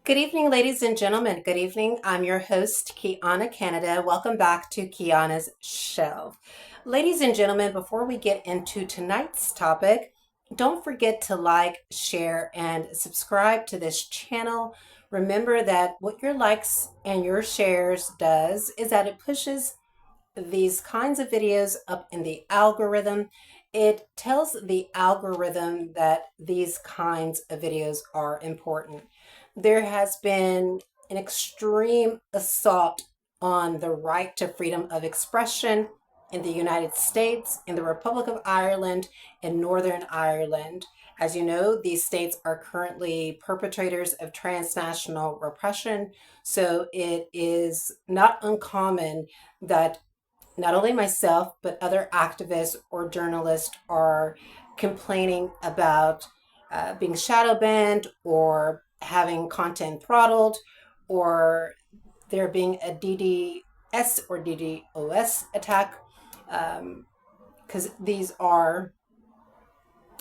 Good evening, ladies and gentlemen. Good evening. I'm your host, Kiana Canada. Welcome back to Kiana's Show. Ladies and gentlemen, before we get into tonight's topic, don't forget to like, share, and subscribe to this channel. Remember that what your likes and your shares does is that it pushes these kinds of videos up in the algorithm. It tells the algorithm that these kinds of videos are important. There has been an extreme assault on the right to freedom of expression in the United States, in the Republic of Ireland, and Northern Ireland. As you know, these states are currently perpetrators of transnational repression. So it is not uncommon that not only myself, but other activists or journalists are complaining about being shadow banned or having content throttled or there being a DDS or DDoS attack, because these are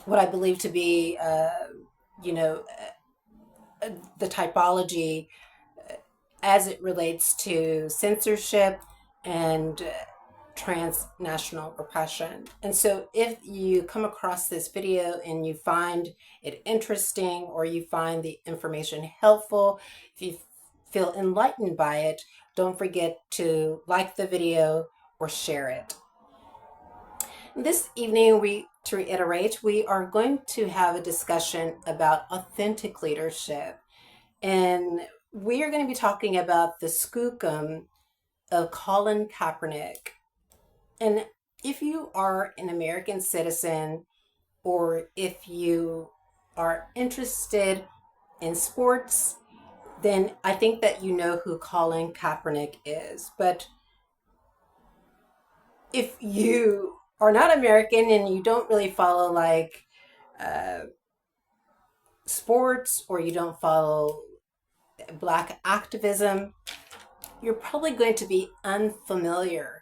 what I believe to be, you know, the typology as it relates to censorship and transnational repression. And so if you come across this video and you find it interesting or you find the information helpful, if you feel enlightened by it, don't forget to like the video or share it. This evening, to reiterate, we are going to have a discussion about authentic leadership. And we are going to be talking about the skookum of Colin Kaepernick. And if you are an American citizen or if you are interested in sports, then I think that you know who Colin Kaepernick is. But if you are not American and you don't really follow uh, sports or you don't follow Black activism, you're probably going to be unfamiliar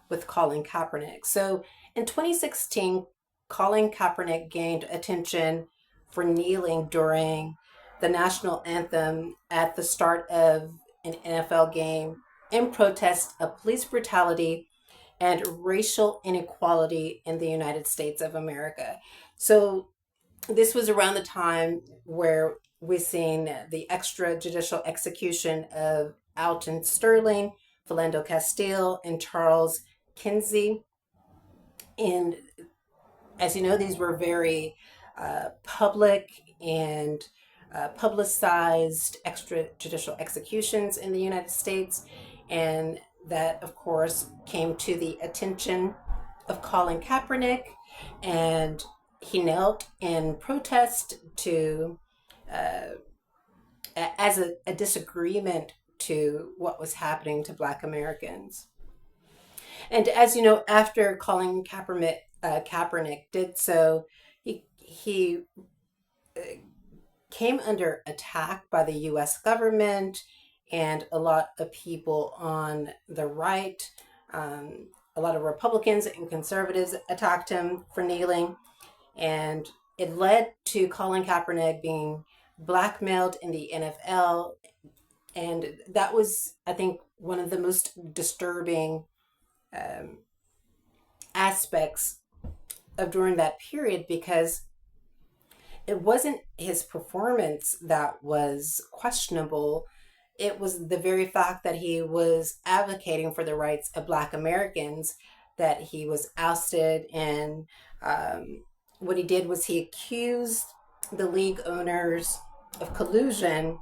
with Colin Kaepernick. So in 2016, Colin Kaepernick gained attention for kneeling during the national anthem at the start of an NFL game in protest of police brutality and racial inequality in the United States of America. So this was around the time where we've seen the extrajudicial execution of Alton Sterling, Philando Castile, and Charles Kinsey. And as you know, these were very public and publicized extrajudicial executions in the United States. And that, of course, came to the attention of Colin Kaepernick. And he knelt in protest to, as a disagreement to what was happening to Black Americans. And as you know, after Kaepernick did so, he came under attack by the U.S. government and a lot of people on the right. A lot of Republicans and conservatives attacked him for kneeling, and it led to Colin Kaepernick being blackmailed in the NFL. And that was, I think, one of the most disturbing um, aspects of during that period, because it wasn't his performance that was questionable. It was the very fact that he was advocating for the rights of Black Americans that he was ousted. And what he did was he accused the league owners of collusion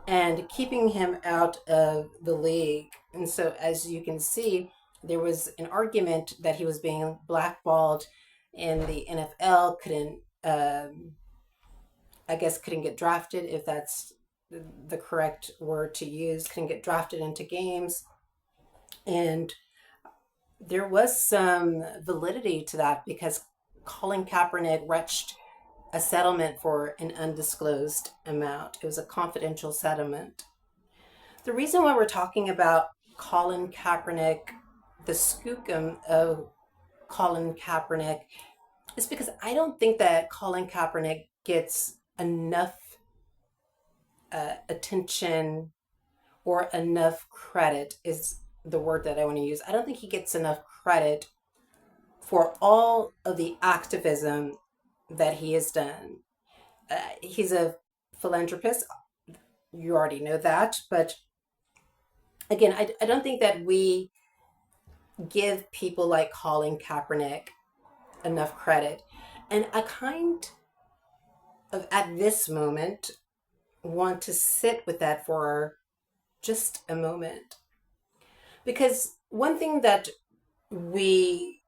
and keeping him out of the league. And so, as you can see, there was an argument that he was being blackballed in the NFL, I guess, couldn't get drafted, if that's the correct word to use, couldn't get drafted into games. And there was some validity to that because Colin Kaepernick reached a settlement for an undisclosed amount. It was a confidential settlement. The reason why we're talking about Colin Kaepernick, the skookum of Colin Kaepernick, is because I don't think that Colin Kaepernick gets enough attention or enough credit is the word that I want to use. I don't think he gets enough credit for all of the activism that he has done. He's a philanthropist. You already know that. But again, I don't think that we give people like Colin Kaepernick enough credit. And I kind of, at this moment, want to sit with that for just a moment. Because one thing that we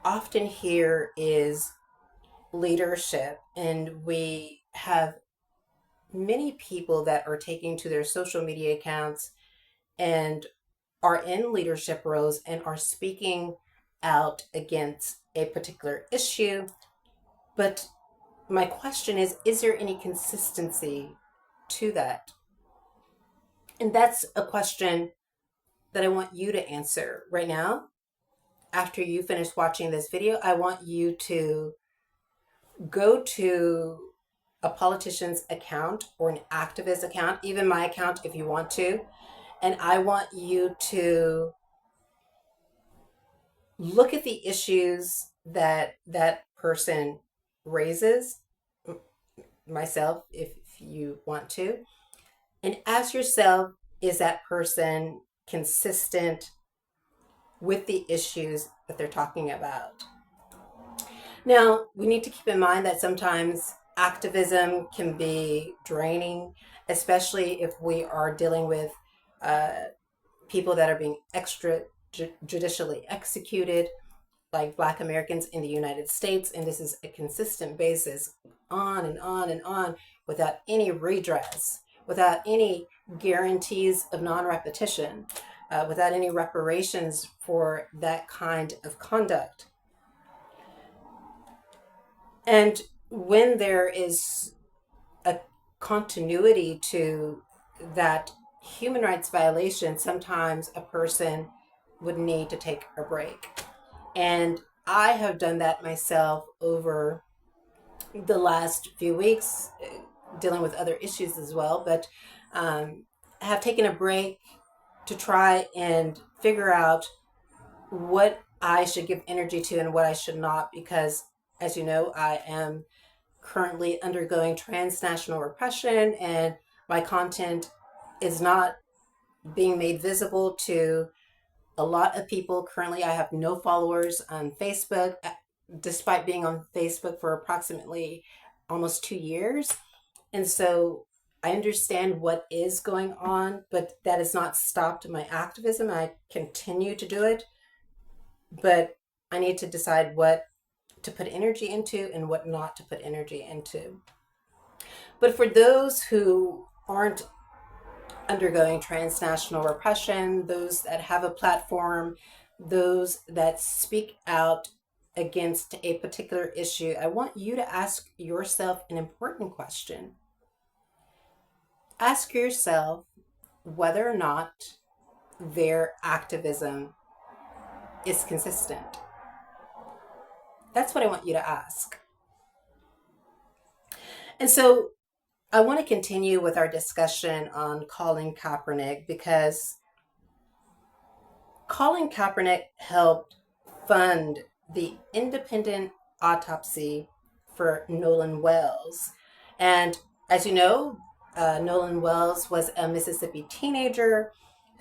often hear is leadership, and we have many people that are taking to their social media accounts and are in leadership roles and are speaking out against a particular issue. But my question is there any consistency to that? And that's a question that I want you to answer right now. After you finish watching this video, I want you to go to a politician's account or an activist account, even my account if you want to, and I want you to look at the issues that that person raises, myself if you want to, and ask yourself, is that person consistent with the issues that they're talking about? Now, we need to keep in mind that sometimes activism can be draining, especially if we are dealing with uh, people that are being extrajudicially executed, like Black Americans in the United States. And this is a consistent basis, on and on and on, without any redress, without any guarantees of non repetition, without any reparations for that kind of conduct. And when there is a continuity to that human rights violation, sometimes a person would need to take a break. And I have done that myself over the last few weeks, dealing with other issues as well, but have taken a break to try and figure out what I should give energy to and what I should not, because as you know, I am currently undergoing transnational repression and my content is not being made visible to a lot of people. Currently, I have no followers on Facebook, despite being on Facebook for approximately almost 2 years. And so I understand what is going on, but that has not stopped my activism. I continue to do it, but I need to decide what to put energy into and what not to put energy into. But for those who aren't undergoing transnational repression, those that have a platform, those that speak out against a particular issue, I want you to ask yourself an important question. Ask yourself whether or not their activism is consistent. That's what I want you to ask. And so I want to continue with our discussion on Colin Kaepernick, because Colin Kaepernick helped fund the independent autopsy for Nolan Wells. And as you know, Nolan Wells was a Mississippi teenager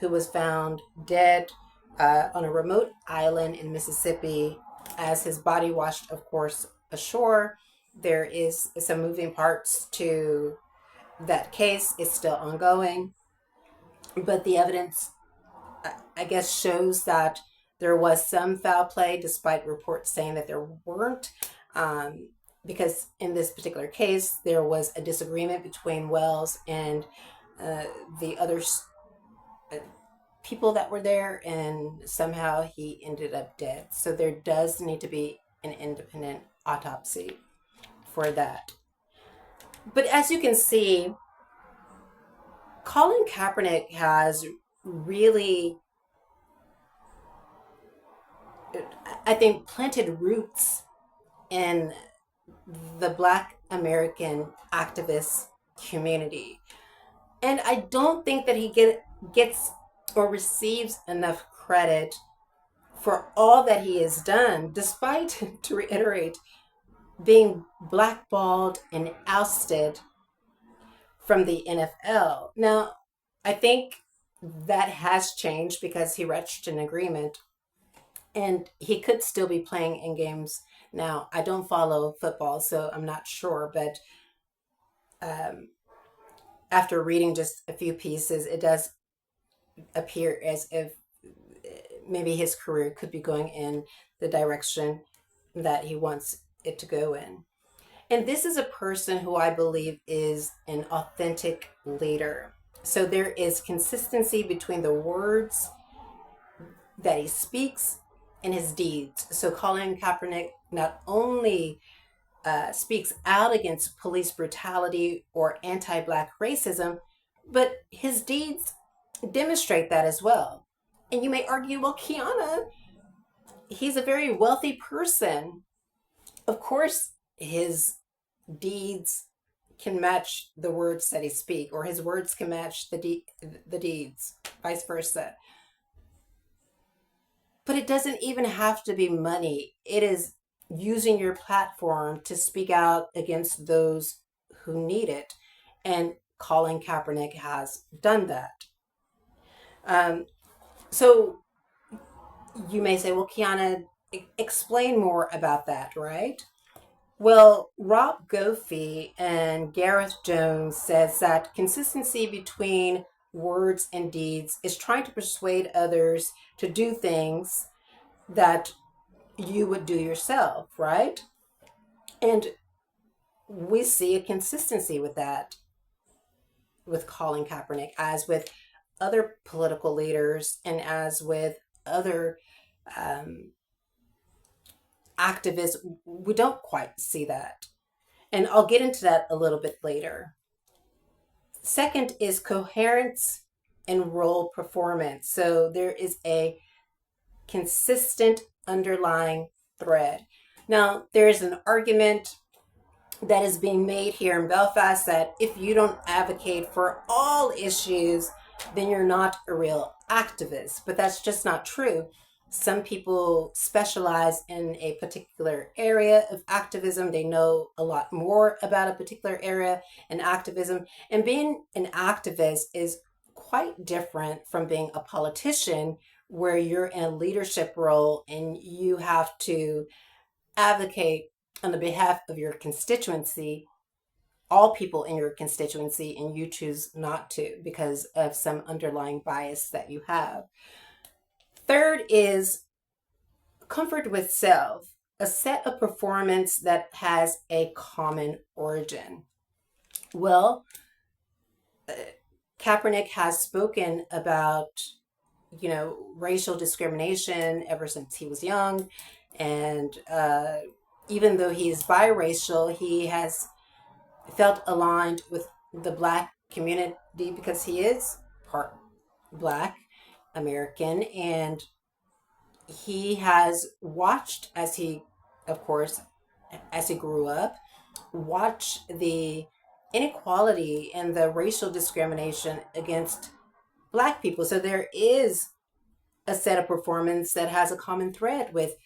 who was found dead on a remote island in Mississippi as his body washed, of course, ashore. There is some moving parts to that case. It's still ongoing, but the evidence, I guess, shows that there was some foul play, despite reports saying that there weren't. Because in this particular case, there was a disagreement between Wells and the other people that were there, and somehow he ended up dead. So there does need to be an independent autopsy for that. But as you can see, Colin Kaepernick has really, I think, planted roots in the Black American activist community. And I don't think that he gets or receives enough credit for all that he has done, despite, to reiterate, being blackballed and ousted from the NFL. Now, I think that has changed because he reached an agreement and he could still be playing in games now. I don't follow football, so I'm not sure, but um, after reading just a few pieces, it does appear as if maybe his career could be going in the direction that he wants it to go in. And this is a person who I believe is an authentic leader. So there is consistency between the words that he speaks and his deeds. So Colin Kaepernick not only speaks out against police brutality or anti Black racism, but his deeds demonstrate that as well. And you may argue, well, Kiana, he's a very wealthy person. Of course, his deeds can match the words that he speaks, or his words can match the deeds, vice versa. But it doesn't even have to be money. It is using your platform to speak out against those who need it. And Colin Kaepernick has done that. Um, so you may say, well, Kiana, explain more about that, right? Well, Rob Goffey and Gareth Jones says that consistency between words and deeds is trying to persuade others to do things that you would do yourself, right? And we see a consistency with that with Colin Kaepernick, as with other political leaders and as with other um, activists. We don't quite see that. And I'll get into that a little bit later. Second is coherence and role performance. So there is a consistent underlying thread. Now, there is an argument that is being made here in Belfast that if you don't advocate for all issues, then you're not a real activist. But that's just not true. Some people specialize in a particular area of activism. They know a lot more about a particular area in activism. And being an activist is quite different from being a politician, where you're in a leadership role and you have to advocate on the behalf of your constituency, all people in your constituency, and you choose not to because of some underlying bias that you have. Third is comfort with self, a set of performance that has a common origin. Well, Kaepernick has spoken about, racial discrimination ever since he was young. And even though he is biracial, he has felt aligned with the Black community because he is part Black American. And he has watched of course, as he grew up, watch the inequality and the racial discrimination against Black people. So there is a set of performance that has a common thread with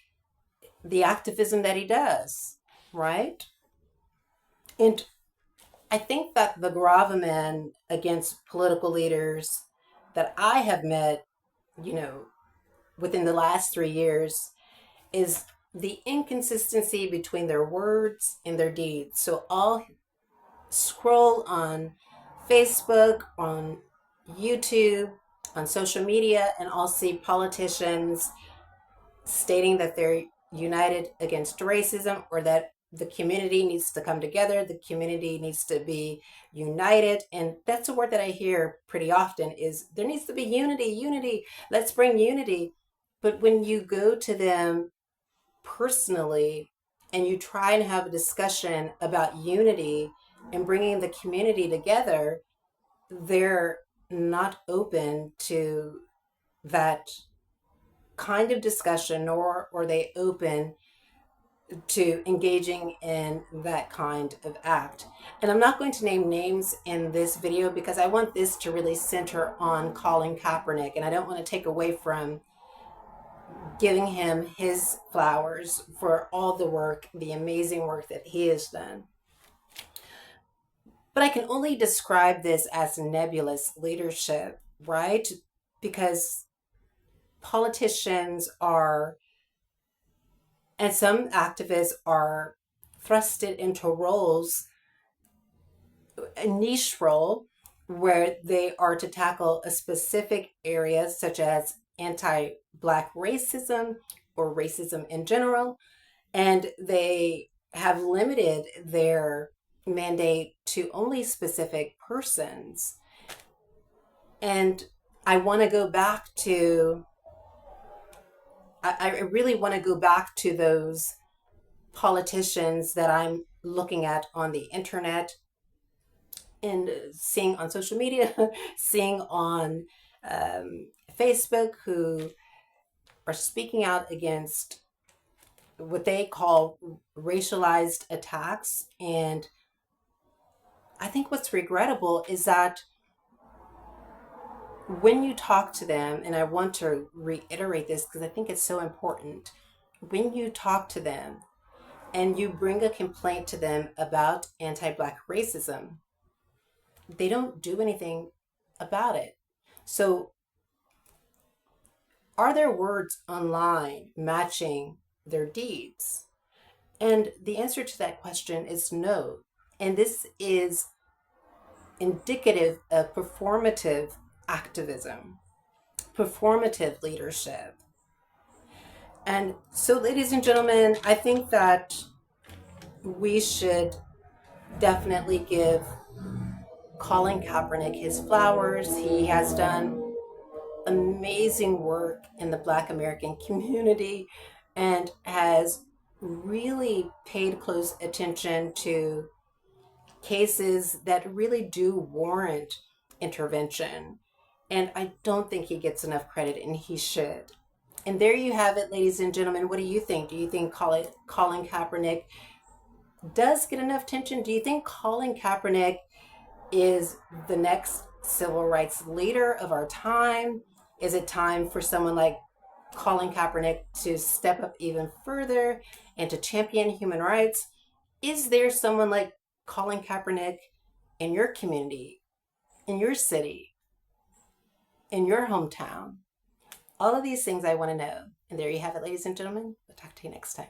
the activism that he does, right? And I think that the gravamen against political leaders that I have met, within the last 3 years is the inconsistency between their words and their deeds. So I'll scroll on Facebook, on YouTube, on social media, and I'll see politicians stating that they're united against racism, or that the community needs to come together, the community needs to be united. And that's a word that I hear pretty often, is there needs to be unity, let's bring unity. But when you go to them personally and you try and have a discussion about unity and bringing the community together, they're not open to that kind of discussion, nor are they open to engaging in that kind of act. And I'm not going to name names in this video because I want this to really center on Colin Kaepernick, and I don't want to take away from giving him his flowers for all the work, the amazing work that he has done. But I can only describe this as nebulous leadership, right? Because politicians are, and some activists are thrusted into roles, a niche role, where they are to tackle a specific area such as anti-Black racism or racism in general, and they have limited their mandate to only specific persons. And I want to go back to, I really want to go back to those politicians that I'm looking at on the internet and seeing on social media, seeing on Facebook, who are speaking out against what they call racialized attacks. And I think what's regrettable is that when you talk to them, and I want to reiterate this because I think it's so important, when you talk to them and you bring a complaint to them about anti-Black racism, they don't do anything about it. So, are their words online matching their deeds? And the answer to that question is no. And this is indicative of performative activism, performative leadership. And so, ladies and gentlemen, I think that we should definitely give Colin Kaepernick his flowers. He has done amazing work in the Black American community and has really paid close attention to cases that really do warrant intervention. And I don't think he gets enough credit, and he should. And there you have it, ladies and gentlemen. What do you think? Do you think Colin Kaepernick does get enough attention? Do you think Colin Kaepernick is the next civil rights leader of our time? Is it time for someone like Colin Kaepernick to step up even further and to champion human rights? Is there someone like Colin Kaepernick in your community, in your city, in your hometown? All of these things I want to know. And there you have it, ladies and gentlemen. We'll talk to you next time.